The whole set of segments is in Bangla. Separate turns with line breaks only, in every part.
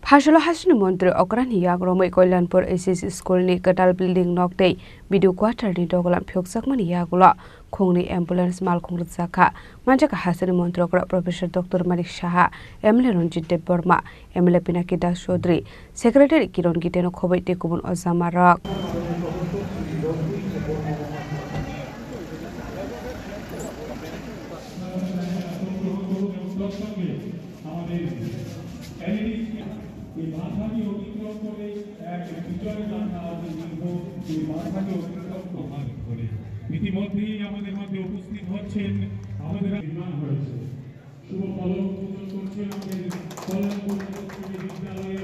Phashalo Hasni Montri Okrani Yagromai Koilanpur ACC School ni Katal Building Nokdei Video Quarter ni Dogalam Pyoksakmani Yagula Khongni Ambulance Mal Khongrat Zakha Manjaka Hasni Montri Okra Professor Dr. Malik Shaha MLA Ranjit Dev Burma MLA Pinaki Das Chaudhary Secretary Kiron Giteno Khobai Tekubun Ozamarak
ইতিমধ্যেই আমাদের মধ্যে উপস্থিত হচ্ছেন আমাদের নির্মাণ হয়েছে শুভ ফলন করছেন আমাদের কল্যাণপুর বিদ্যালয়ে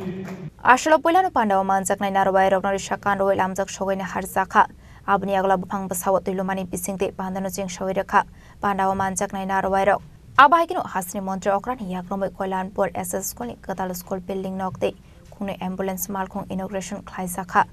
Ashalo Pulano Pandawa Manjak Nainarwai Rognari Shakando Lamjak Shogani Harzaka Abni Agla Bupang Basawat Ilumani Bisingte Pandano Jing Shawiraka Pandawa Manjak Nainarwai Rok Abahikino Hasni Montre Okrani Yagromai Koilanpur SS School Katal School Building Nokde Kune Ambulance Malkong Inauguration Klaisaka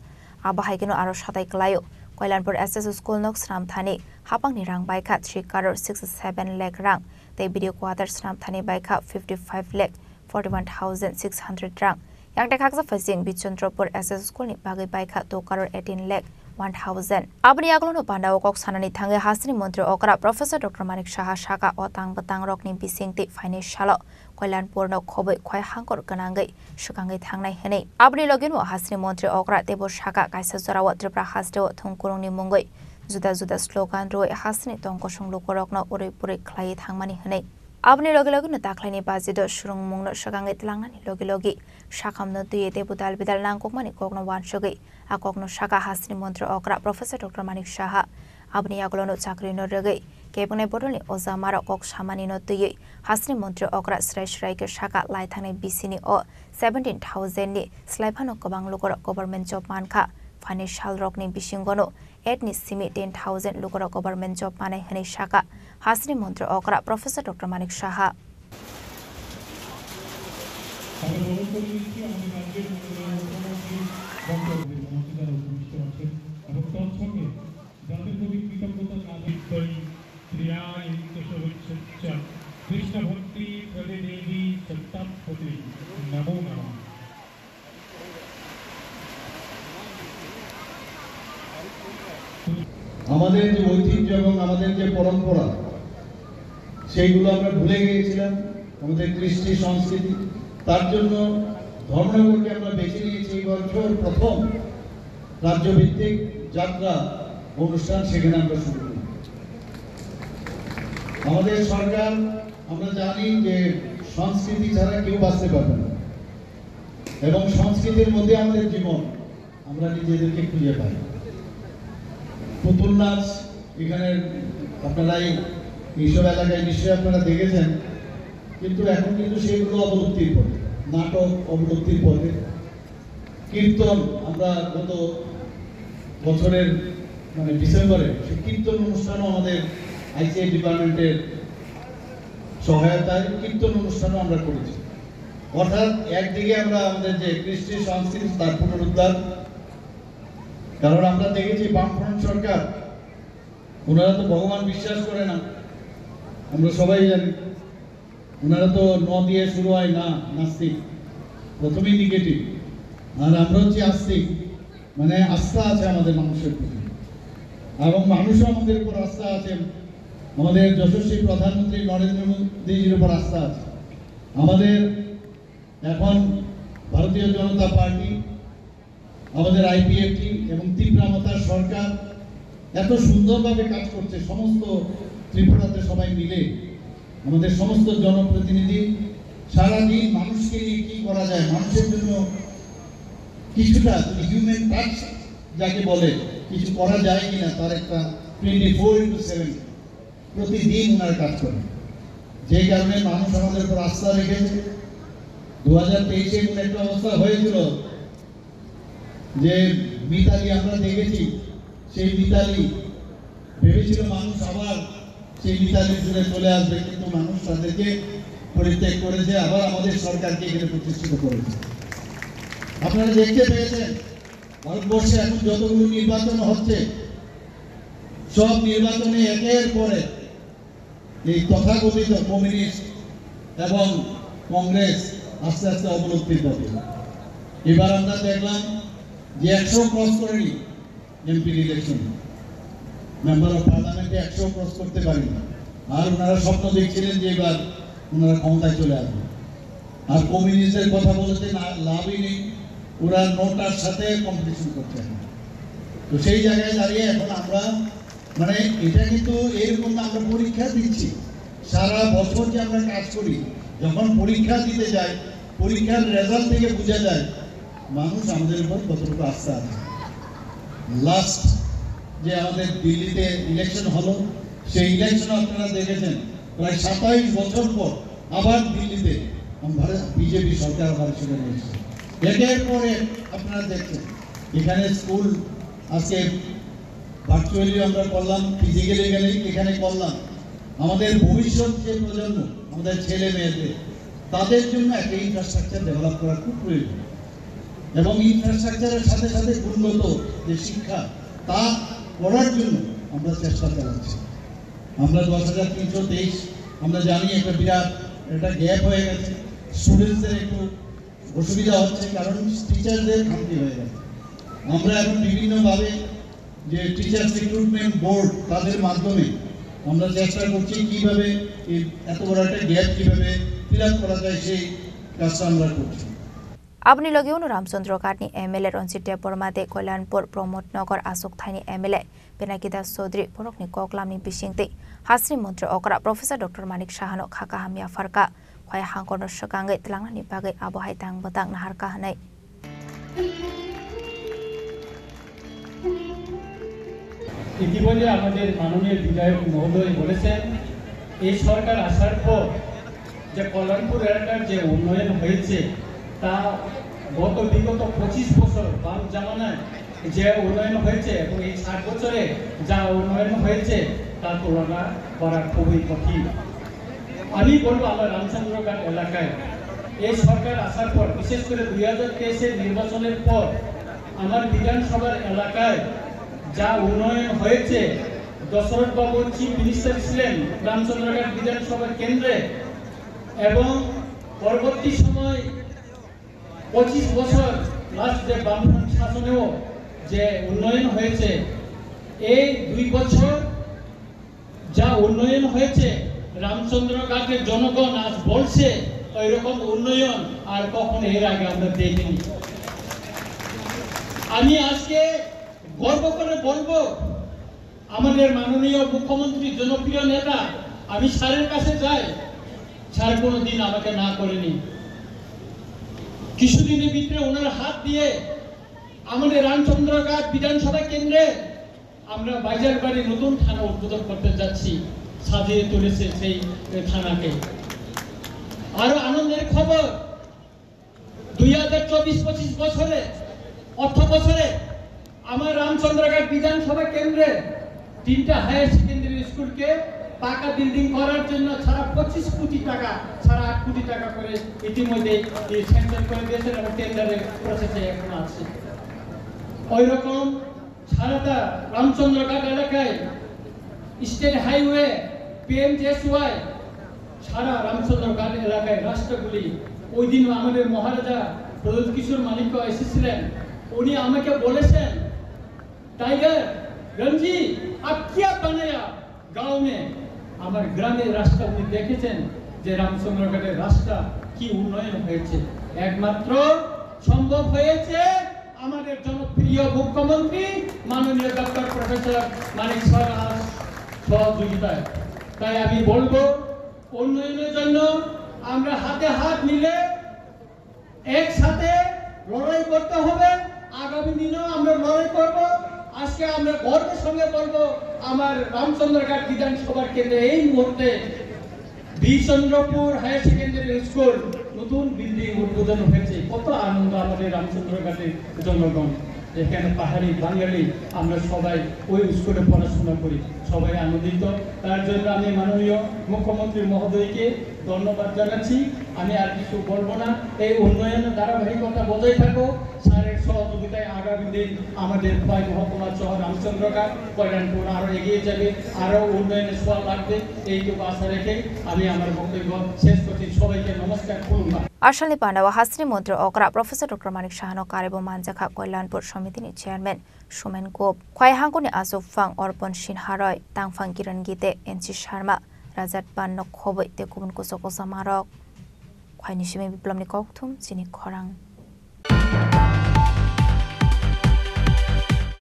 Abahikino Arosh Hatai Klayo Koilanpur SS School Nok Sram Thani Hapang ni Rang Baikat 3.67 lakh rang They video quarter Sram Thani Baikat 55 lakh 41,600 rang Yang dekhaksa fasing Bichontrapur SS School ni bagai Baikat 2.18 lakh 1,000 Abni Aglono Pandawa Kok Sanani Thange Hasni Montri Okra Professor Dr. Malik Shaha Shaka Otang Batang Rokni Bisingti Financial Koilanpur no Khobai Khoi Hangkor Kanangai Shukangai Thangnai Hene Abni Logino Hasni Montri Okra Debo Shaka Kaisa Zorawat Tripra Hasdo Thongkurong ni Mongoi Juda Juda slogan Roi Hasni Tongkoshong Lokorokno Uri Puri Klai Thangmani Hene Abni logi no taklani bazido shurung mungno shagangai tlangani logi shakamno tuye debutal bidal nangkokmani kokno wanshogi akokno shaka Hasni Montri Okra Professor Dr. Malik Shaha Abni aglono chakri no regai kebune bodoni ozamara kok shamani no tuye Hasni Montri Okra Sresh Raike Shaka laithane bisini o 17,000 ni slaipano kobang lukor government job manka financial rokni bishingono etni simi 10,000 lukor government job manai hene Shaka Hasni Montri Okra Professor Dr. Malik Shaha
আমাদের যে ঐতিহ্য এবং আমাদের যে পরম্পরা সেইগুলো আমরা ভুলে গিয়েছিলাম আমাদের কৃষ্টি সংস্কৃতি তার জন্য ধর্মনগরকে আমরা বেছে নিয়েছি এই বছর প্রথম রাজ্যভিত্তিক যাত্রা অনুষ্ঠান সেখানে আমরা শুরু করি আমাদের সরকার আমরা জানি যে সংস্কৃতি ছাড়া কেউ বাঁচতে পারবে না এবং সংস্কৃতির মধ্যে আমাদের জীবন আমরা নিজেদেরকে খুঁজে পাই পুতুল নাচ এখানে আপনারা এইসব এলাকায় নিশ্চয়ই আপনারা দেখেছেন কিন্তু এখন কিন্তু সেগুলো অবলুপ্তির পথে নাটক অবলুপ্তির পথে কীর্তন আমরা গত বছরের ডিসেম্বরে সেই কীর্তন অনুষ্ঠানও আমাদের আইসিআই ডিপার্টমেন্টের সহায়তায় কীর্তন অনুষ্ঠানও আমরা করেছি অর্থাৎ একদিকে আমরা আমাদের যে কৃষ্টি সংস্কৃতি তার পুনরুদ্ধার কারণ আমরা দেখেছি বামফ্রন্ট সরকার ওনারা তো ভগবান বিশ্বাস করে না আমরা সবাই জানি ওনারা তো ন দিয়ে শুরু হয় না নাস্তিক প্রথমেই নেগেটিভ আর আমরা হচ্ছে আস্তিক আস্থা আছে আমাদের মানুষের প্রতি এবং মানুষও আমাদের উপর আস্থা আছে আমাদের যশস্বী প্রধানমন্ত্রী নরেন্দ্র মোদীজির উপর আস্থা আছে আমাদের এখন ভারতীয় জনতা পার্টি আমাদের আইপিএফটি এবং ত্রিপুরামতার সরকার এত সুন্দরভাবে কাজ করছে সমস্ত ত্রিপুরাতে সবাই মিলে আমাদের সমস্ত জনপ্রতিনিধি সারাদিন মানুষকে নিয়ে কি করা যায় মানুষের জন্য কিছুটা হিউম্যান টাচ যাকে বলে কিছু করা যায় কিনা তার একটা 24/7 প্রতিদিন ওনার কাজ করে যে কারণে মানুষ আমাদের উপর আস্থা রেখেছে 2023 এমন একটা অবস্থা হয়েছিল যে মিতালি আমরা দেখেছি সেই মিতালি ভেবেছিল মানুষ আবার সেই মিতালির জুড়ে চলে আসবে কিন্তু মানুষ তাদেরকে পরিত্যাগ করেছে আবার আমাদের সরকারকে এখানে প্রতিষ্ঠিত করেছে আপনারা দেখতে পেয়েছেন ভারতবর্ষে এখন যতগুলো নির্বাচন হচ্ছে সব নির্বাচনে একের পরে এই তথাকথিত কমিউনিস্ট এবং কংগ্রেস আস্তে আস্তে অবলুপ্তির পথে। এবার আমরা দেখলাম যে 100 ক্রস করেনি এমপি ইলেকশন, মেম্বার অফ পার্লামেন্টে 100 ক্রস করতে পারেনি। আর ওনারা স্বপ্ন দেখছিলেন যে এবার ওনারা ক্ষমতায় চলে আসবে। আর কমিউনিস্টের কথা বলতে লাভই নেই, ওরা নোটার সাথে কম্পিটিশন করছে। তো সেই জায়গায় দাঁড়িয়ে এখন আমরা মানে এটা কিন্তু এরকম আমরা পরীক্ষা দিচ্ছি, সারা বছর যে আমরা কাজ করি, যখন পরীক্ষা দিতে যাই পরীক্ষার রেজাল্ট থেকে বোঝা যায় মানুষ আমাদের উপর কতটুকু আস্থা আছে। লাস্ট যে আমাদের দিল্লিতে ইলেকশন হলো, সেই ইলেকশন আপনারা দেখেছেন প্রায় 27 বছর পর আবার দিল্লিতে বিজেপি সরকার আবার সেখানে এসেছে। একের পরে আপনারা দেখছেন এখানে স্কুল আজকে ভার্চুয়ালি আমরা করলাম, ফিজিক্যালি এখানে করলাম। আমাদের ভবিষ্যৎ যে প্রজন্ম, আমাদের ছেলে মেয়েদের, তাদের জন্য একটা ইনফ্রাস্ট্রাকচার ডেভেলপ করা খুব প্রয়োজন। এবং ইনফ্রাস্ট্রাকচারের সাথে সাথে গুণগত যে শিক্ষা তা করার জন্য আমরা চেষ্টা চালাচ্ছি। আমরা 10,323 আমরা জানি একটা বিরাট একটা গ্যাপ হয়ে গেছে, স্টুডেন্টসদের একটু অসুবিধা হচ্ছে কারণ টিচারদের খামতি হয়ে গেছে। আমরা এখন বিভিন্নভাবে যে টিচার্স রিক্রুটমেন্ট বোর্ড তাদের মাধ্যমে আমরা চেষ্টা করছি কিভাবে এত বড় একটা গ্যাপ কিভাবে ফিল আপ করা যায়, সেই কাজটা আমরা করছি।
আপনি লগেও রামচন্দ্র ঘাটনি এমএলএ রঞ্জিত দেববর্মাদে কল্যাণপুর প্রমোদনगर आशोक थाइनि एमएलए पिनाकी दास चौधरी बरकनि कक्लामनि बिसिंते हास्रि मन्त्री अकरा प्रोफेसर डॉक्टर मानिक साहानो खाका हामिया फारका खय हांकरनो सकांगै तलांगनि बागै आबहाय तांबतां नाहारका हनै
ইতিমধ্যে আমাদের মাননীয় বিধায়ক মহোদয় বলেছেন এই সরকার আসার পর যে কল্যাণপুর এলাকার যে উন্নয়ন হয়েছে তা গত বিগত 25 বছর বাম জামানায় যে উন্নয়ন হয়েছে এবং এই 60 বছরে যা উন্নয়ন হয়েছে তা তুলনা করা খুবই কঠিন। আমি বলবো আমার রামচন্দ্রঘাট এলাকায় এই সরকার আসার পর, বিশেষ করে 2023-এর নির্বাচনের পর আমার বিধানসভার এলাকায় যা উন্নয়ন হয়েছে, দশরথ বাবু চিফ মিনিস্টার ছিলেন রামচন্দ্রঘাট বিধানসভার কেন্দ্রে এবং পরবর্তী সময় 25 বছর লাস্ট যে বামফ্রন্ট শাসনেও যে উন্নয়ন হয়েছে, এই 2 বছর যা উন্নয়ন হয়েছে রামচন্দ্রঘাটের জনগণ আজ বলছে ওই রকম উন্নয়ন আর কখনো এর আগে আমরা দেখিনি। আমি আজকে গর্ব করে বলবো আমাদের মাননীয় মুখ্যমন্ত্রী জনপ্রিয় নেতা, আমি স্যারের কাছে যাই, স্যার কোনোদিন আমাকে না করেনি। কিছুদিনের ভিতরে ওনার হাত দিয়ে আমাদের রামচন্দ্রঘাট বিধানসভা কেন্দ্রে আমরা বাজারবাড়ি নতুন থানা উদ্বোধন করতে যাচ্ছি, সাজিয়ে তুলেছে সেই থানাকে। আরো আনন্দের খবর, 2024-25 বছরে অর্থ বছরে আমার রামচন্দ্রঘাট বিধানসভা কেন্দ্রে 3টা হায়ার সেকেন্ডারি স্কুলকে পাকা বিল্ডিং করার জন্য সারা 25 কোটি টাকা, সারা 8 কোটি টাকা করে ইতিমধ্যে স্যাংশন করে দিয়েছেন এবং টেন্ডারের প্রসেসে এখন আছে। ওই রকম সারাটা রামচন্দ্রঘাট এলাকায় স্টেট হাইওয়ে, PMJSY সারা রামচন্দ্রঘাট এলাকায় রাস্তাগুলি, ওই দিন আমাদের মহারাজা প্রদ্যোৎ কিশোর মালিক এসেছিলেন, উনি আমাকে বলেছেন টাইগার রঞ্জি আপ क्या बनाया गांव में। আমার গ্রামের রাস্তা উনি দেখেছেন যে রামচন্দ্রঘাটের রাস্তা কি উন্নয়ন হয়েছে, একমাত্র সম্ভব হয়েছে আমাদের জনপ্রিয় মুখ্যমন্ত্রী মাননীয় ডক্টর প্রফেসর মানিক সাহার সহযোগিতায়। তাই আমি বলবো উন্নয়নের জন্য আমরা হাতে হাত মিলে একসাথে লড়াই করতে হবে। আগামী দিনেও আমরা লড়াই করব। আজকে আমরা গর্বের সঙ্গে বলবো আমার রামচন্দ্রঘাট বিধানসভার কেন্দ্রে এই মুহূর্তে বিচন্দ্রপুর হায়ার সেকেন্ডারি স্কুল নতুন বিল্ডিং উদ্বোধন হয়েছে। কত আনন্দ আমাদের রামচন্দ্রঘাটের জনগণ, এখানে পাহাড়ি বাঙালি আমরা সবাই ওই স্কুলে পড়াশোনা করি, সবাই আনন্দিত। তার জন্য আমি মাননীয় মুখ্যমন্ত্রী মহোদয়কে ধন্যবাদ জানাচ্ছি। আমি আর কিছু বলবো না। এই উন্নয়নের ধারাবাহিকতা বজায় থাকো, স্যারের সহ সহযোগিতায় আগামী দিন আমাদের খোয়াই মহকুমা শহর রামচন্দ্রঘাট কল্যাণপুর আরো এগিয়ে যাবে, আরো উন্নয়নের ছোঁয়া লাগবে। এইটুকু আশা রেখে আমি আমার বক্তব্য শেষ করছি। সবাইকে নমস্কার, খুলুমবাই।
Arshali Pandawa Hasri Mantri Okra Professor Dr. Manik Shahano Karibo Manjaka Koilanpur Somitini Chairman Shumen Gop Khwai Hanguni Asuf Fang Orpon Shinharoi Tangfang Kiran Gite Enchi Sharma Razat Ban Nok Khoboi Te Kubun Kusoko Samarok Khwai Nishime Biplomni Koktum Sini Khorang